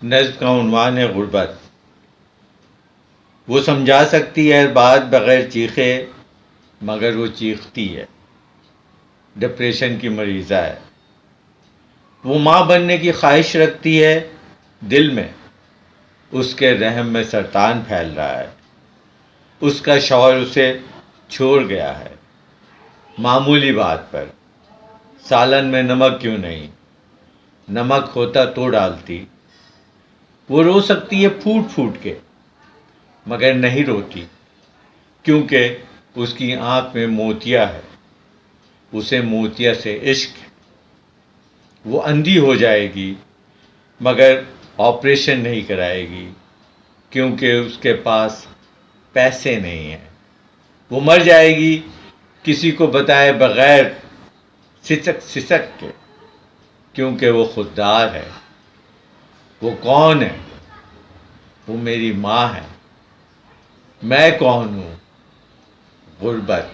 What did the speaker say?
नज़्म का उन्वान है गुर्बत। वो समझा सकती है बात बग़ैर चीखे, मगर वो चीखती है। डिप्रेशन की मरीज़ा है। वो माँ बनने की ख्वाहिश रखती है दिल में, उसके रहम में सरतान फैल रहा है। उसका शौहर उसे छोड़ गया है मामूली बात पर। सालन में नमक क्यों नहीं, नमक होता तो डालती। वो रो सकती है फूट फूट के, मगर नहीं रोती, क्योंकि उसकी आंख में मोतिया है। उसे मोतिया से इश्क है। वो अंधी हो जाएगी, मगर ऑपरेशन नहीं कराएगी, क्योंकि उसके पास पैसे नहीं हैं। वो मर जाएगी किसी को बताए बगैर, सिसक सिसक के, क्योंकि वो खुददार है। वो कौन है? वो मेरी माँ है। मैं कौन हूँ? गुर्बत।